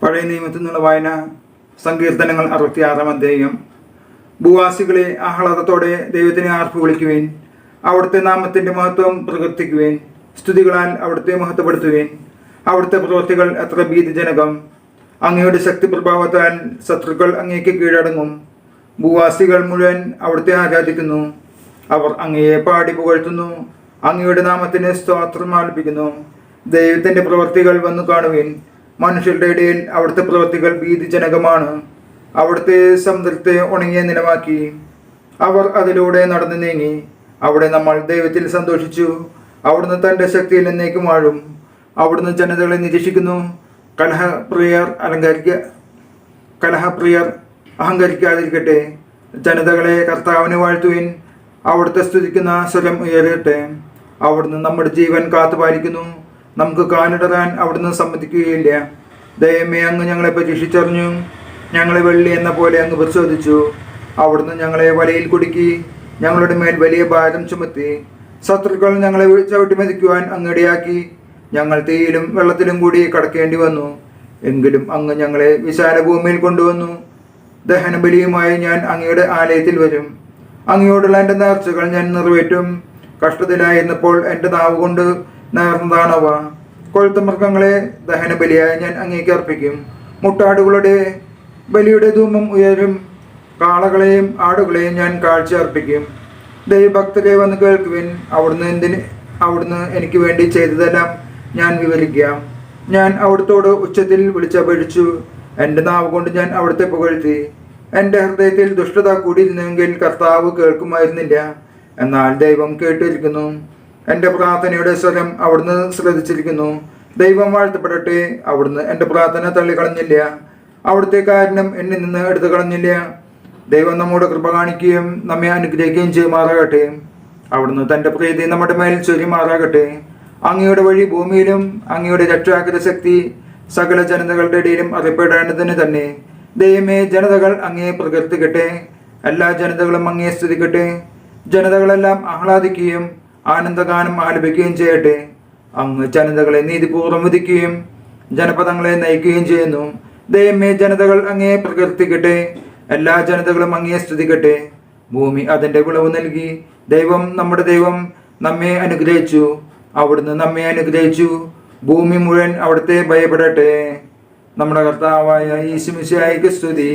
പഴയ നിയമത്തിൽ നിന്നുള്ള വായന സങ്കീർത്തനങ്ങൾ 66-ാം അധ്യായം. ഭൂവാസികളെ ആഹ്ലാദത്തോടെ ദൈവത്തിനെ ആർപ്പ് വിളിക്കുവേൻ, അവിടുത്തെ നാമത്തിൻ്റെ മഹത്വം പ്രകീർത്തിക്കുവേൻ, സ്തുതികളാൽ അവിടുത്തെ മഹത്വപ്പെടുത്തുവേൻ. അവിടുത്തെ പ്രവൃത്തികൾ എത്ര ഭീതിജനകം! അങ്ങയുടെ ശക്തി പ്രഭാവത്താൽ ശത്രുക്കൾ അങ്ങേക്ക് കീഴടങ്ങും. ഭൂവാസികൾ മുഴുവൻ അവിടുത്തെ ആരാധിക്കുന്നു. അവർ അങ്ങയെ പാടി പുകഴ്ത്തുന്നു, അങ്ങയുടെ നാമത്തിന് സ്തോത്രം ആലപിക്കുന്നു. ദൈവത്തിൻ്റെ പ്രവൃത്തികൾ വന്നു കാണുവിൻ. മനുഷ്യരുടെ ഇടയിൽ അവിടുത്തെ പ്രവൃത്തികൾ ഭീതിജനകമാണ്. അവിടുത്തെ സമുദ്രത്തെ ഉണങ്ങിയ നിലമാക്കി. അവർ അതിലൂടെ നടന്നു നീങ്ങി. അവിടെ നമ്മൾ ദൈവത്തിൽ സന്തോഷിച്ചു. അവിടുന്ന് തൻ്റെ ശക്തിയിൽ എന്നേക്കും വാഴും. അവിടുന്ന് ജനതകളെ നിരീക്ഷിക്കുന്നു. കലഹപ്രിയർ അഹങ്കരിക്കാതിരിക്കട്ടെ. ജനതകളെ കർത്താവിനെ വാഴ്ത്തുവിൻ. അവിടുത്തെ സ്തുതിക്കുന്ന സ്വരം ഉയരട്ടെ. അവിടുന്ന് നമ്മുടെ ജീവൻ കാത്തുപാലിക്കുന്നു. നമുക്ക് കാലിടറാൻ അവിടുന്ന് സമ്മതിക്കുകയില്ല. ദൈവമേ, അങ്ങ് ഞങ്ങളെ പരീക്ഷിച്ചറിഞ്ഞു. ഞങ്ങളെ വെള്ളി എന്ന പോലെ അങ്ങ് പരിശോധിച്ചു. അവിടുന്ന് ഞങ്ങളെ വലയിൽ കുടുക്കി. ഞങ്ങളുടെ മേൽ വലിയ ഭാരം ചുമത്തി. ശത്രുക്കൾ ഞങ്ങളെ ചവിട്ടിമതിക്കുവാൻ അങ്ങ് ഇടയാക്കി. ഞങ്ങൾ തീയിലും വെള്ളത്തിലും കൂടി കടക്കേണ്ടി വന്നു. എങ്കിലും അങ്ങ് ഞങ്ങളെ വിശാല ഭൂമിയിൽ കൊണ്ടുവന്നു. ദഹനബലിയുമായി ഞാൻ അങ്ങയുടെ ആലയത്തിൽ വരും. അങ്ങയോടുള്ള എൻ്റെ നേർച്ചകൾ ഞാൻ നിറവേറ്റും. കഷ്ടത്തിലായിരുന്നപ്പോൾ എൻ്റെ നാവ് കൊണ്ട് നേർന്നതാണവ. കൊഴുത്ത മൃഗങ്ങളെ ദഹനബലിയായി ഞാൻ അങ്ങേക്ക് അർപ്പിക്കും. മുട്ടാടുകളുടെ ബലിയുടെ ധൂമം ഉയരും. കാളകളെയും ആടുകളെയും ഞാൻ കാഴ്ച അർപ്പിക്കും. ദൈവഭക്തരെ വന്ന് കേൾക്കുവിൻ. അവിടുന്ന് എനിക്ക് വേണ്ടി ചെയ്തതെല്ലാം ഞാൻ വിവരിക്കാം. ഞാൻ അവിടുത്തോട് ഉച്ചത്തിൽ വിളിച്ചപേക്ഷിച്ചു. എൻ്റെ നാവ് കൊണ്ട് ഞാൻ അവിടുത്തെ പുകഴ്ത്തി. എൻ്റെ ഹൃദയത്തിൽ ദുഷ്ടത കൂടിയിരുന്നെങ്കിൽ കർത്താവ് കേൾക്കുമായിരുന്നില്ല. എന്നാൽ ദൈവം കേട്ടിരിക്കുന്നു. എൻ്റെ പ്രാർത്ഥനയുടെ സ്വരം അവിടുന്ന് ശ്രദ്ധിച്ചിരിക്കുന്നു. ദൈവം വാഴ്ത്തപ്പെടട്ടെ. അവിടുന്ന് എൻ്റെ പ്രാർത്ഥന തള്ളിക്കളഞ്ഞില്ല. അവിടുത്തെ കാരുണ്യം എന്നിൽ നിന്ന് എടുത്തു കളഞ്ഞില്ല. ദൈവം നമ്മോട് കൃപ കാണിക്കുകയും നമ്മെ അനുഗ്രഹിക്കുകയും ചെയ്യുമാറാകട്ടെ. അവിടുന്ന് തൻ്റെ പ്രീതി നമ്മുടെ മേൽ ചൊരിമാറാകട്ടെ. അങ്ങയുടെ വഴി ഭൂമിയിലും അങ്ങയുടെ രക്ഷാകര ശക്തി സകല ജനതകളുടെ ഇടയിലും അറിയപ്പെടേണ്ടതിന് തന്നെ. ദൈവമേ, ജനതകൾ അങ്ങയെ പ്രകീർത്തിക്കട്ടെ. എല്ലാ ജനതകളും അങ്ങയെ സ്തുതിക്കട്ടെ. ജനതകളെല്ലാം ആഹ്ലാദിക്കുകയും ആനന്ദഗാനം ആലപിക്കുകയും ചെയ്യട്ടെ. അങ്ങ് ജനതകളെ നീതിപൂർവ്വം വിധിക്കുകയും ജനപദങ്ങളെ നയിക്കുകയും ചെയ്യുന്നു. ദൈവമേ, ജനതകൾ അങ്ങയെ പ്രകീർത്തിക്കട്ടെ. എല്ലാ ജനതകളും അങ്ങയെ സ്തുതിക്കട്ടെ. ഭൂമി അതിൻ്റെ വിളവ് നൽകി. നമ്മുടെ ദൈവം നമ്മെ അനുഗ്രഹിച്ചു. അവിടുന്ന് നമ്മെ അനുഗ്രഹിച്ചു. ഭൂമി മുഴുവൻ അവിടുത്തെ ഭയപ്പെടട്ടെ. നമ്മുടെ കർത്താവായ യേശു മിശിഹായ്ക്ക് സ്തുതി.